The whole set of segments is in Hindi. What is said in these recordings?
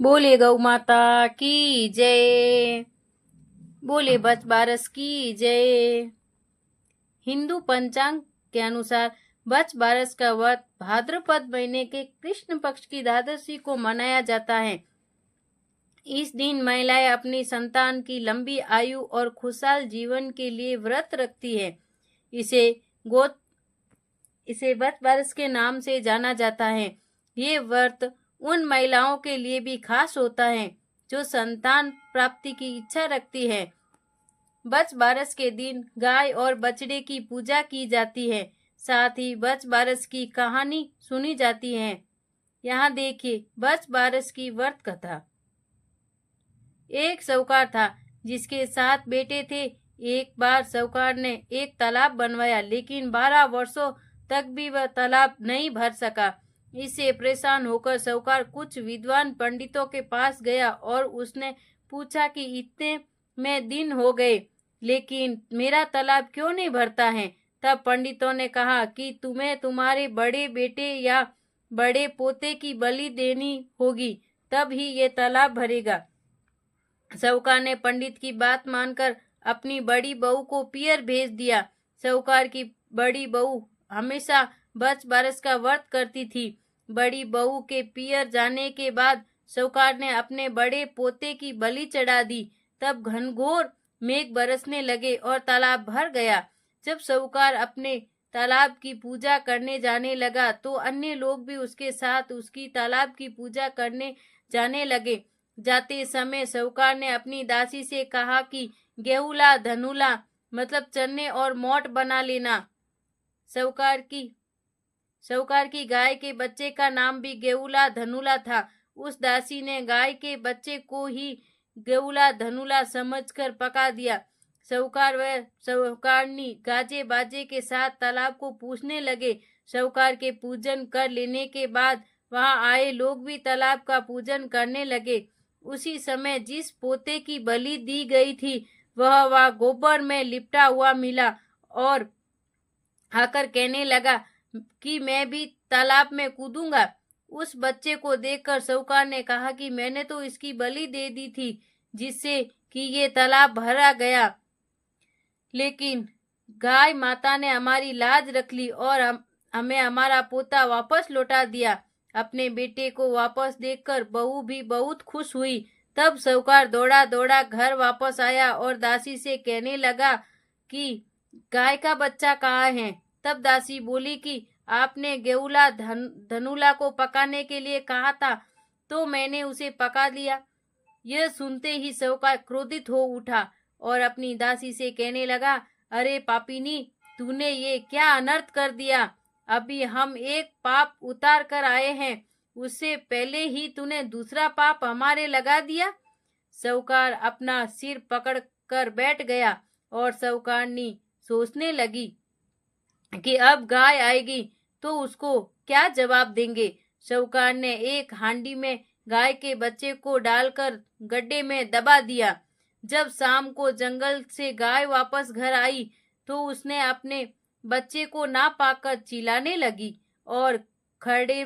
बोले गौ माता की जय। बोले बच बारस की जय। हिंदू पंचांग के अनुसार बच बारस का व्रत भाद्रपद महीने के कृष्ण पक्ष की द्वादशी को मनाया जाता है। इस दिन महिलाएं अपनी संतान की लंबी आयु और खुशहाल जीवन के लिए व्रत रखती है। इसे गोत इसे व्रत बारस के नाम से जाना जाता है। ये व्रत उन महिलाओं के लिए भी खास होता है जो संतान प्राप्ति की इच्छा रखती है। बच बारस के दिन गाय और बछड़े की पूजा की जाती है। साथ ही बच बारस की कहानी सुनी जाती है। यहाँ देखिए बच बारस की व्रत कथा। एक साहूकार था जिसके 7 बेटे थे। एक बार साहूकार ने एक तालाब बनवाया, लेकिन 12 वर्षों तक भी वह तालाब नहीं भर सका। इससे परेशान होकर साहूकार कुछ विद्वान पंडितों के पास गया और उसने पूछा कि इतने में दिन हो गए, लेकिन मेरा तालाब क्यों नहीं भरता है। तब पंडितों ने कहा कि तुम्हें तुम्हारे बड़े बेटे या बड़े पोते की बलि देनी होगी, तब ही ये तालाब भरेगा। साहूकार ने पंडित की बात मानकर अपनी बड़ी बहू को पियर भेज दिया। साहूकार की बड़ी बहू हमेशा बच बारस का व्रत करती थी। बड़ी बहू के पियर जाने के बाद साहूकार ने अपने बड़े पोते की बलि चढ़ा दी। तब घनघोर मेघ बरसने लगे और तालाब भर गया। जब साहूकार अपने तालाब की पूजा करने जाने लगा तो अन्य लोग भी उसके साथ उसकी तालाब की पूजा करने जाने लगे। जाते समय साहूकार ने अपनी दासी से कहा कि गेहूला धनुला मतलब चने और मोट बना लेना। साहूकार की गाय के बच्चे का नाम भी गेहूला धनुला था। उस दासी ने गाय के बच्चे को ही गेहूला धनुला समझकर पका दिया। साहूकार व साहूकारनी गाजे बाजे के साथ तालाब को पूजने लगे। साहूकार के पूजन कर लेने के बाद वहां आए लोग भी तालाब का पूजन करने लगे। उसी समय जिस पोते की बलि दी गई थी वह गोबर में लिपटा हुआ मिला और आकर कहने लगा कि मैं भी तालाब में कूदूंगा। उस बच्चे को देखकर साहूकार ने कहा कि मैंने तो इसकी बलि दे दी थी जिससे कि ये तालाब भरा गया, लेकिन गाय माता ने हमारी लाज रख ली और हमें हमारा पोता वापस लौटा दिया। अपने बेटे को वापस देखकर बहू भी बहुत खुश हुई। तब साहूकार दौड़ा दौड़ा घर वापस आया और दासी से कहने लगा कि गाय का बच्चा कहाँ है। तब दासी बोली कि आपने गेहूला धनुला को पकाने के लिए कहा था तो मैंने उसे पका लिया। यह सुनते ही साहूकार क्रोधित हो उठा और अपनी दासी से कहने लगा, अरे पापिनी, तूने ये क्या अनर्थ कर दिया। अभी हम एक पाप उतार कर आए हैं, उससे पहले ही तूने दूसरा पाप हमारे लगा दिया। साहूकार अपना सिर पकड़ कर बैठ गया और साहूकारनी सोचने लगी कि अब गाय आएगी तो उसको क्या जवाब देंगे। साहूकार ने एक हांडी में गाय के बच्चे को डालकर गड्ढे में दबा दिया। जब शाम को जंगल से गाय वापस घर आई तो उसने अपने बच्चे को ना पाकर चिल्लाने लगी और खड्डे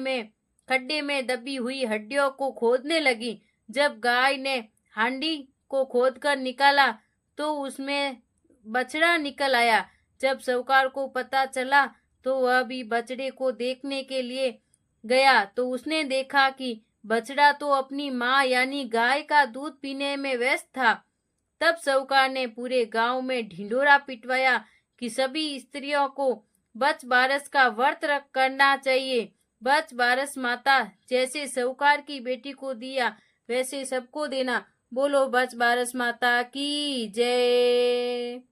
में दबी हुई हड्डियों को खोदने लगी। जब गाय ने हांडी को खोदकर निकाला तो उसमें बछड़ा निकल आया। जब साहूकार को पता चला तो वह भी बछड़े को देखने के लिए गया तो उसने देखा कि बछड़ा तो अपनी माँ यानी गाय का दूध पीने में व्यस्त था। तब साहूकार ने पूरे गांव में ढिंढोरा पिटवाया कि सभी स्त्रियों को बच बारस का व्रत करना चाहिए। बच बारस माता जैसे साहूकार की बेटी को दिया वैसे सबको देना। बोलो बच बारस माता की जय।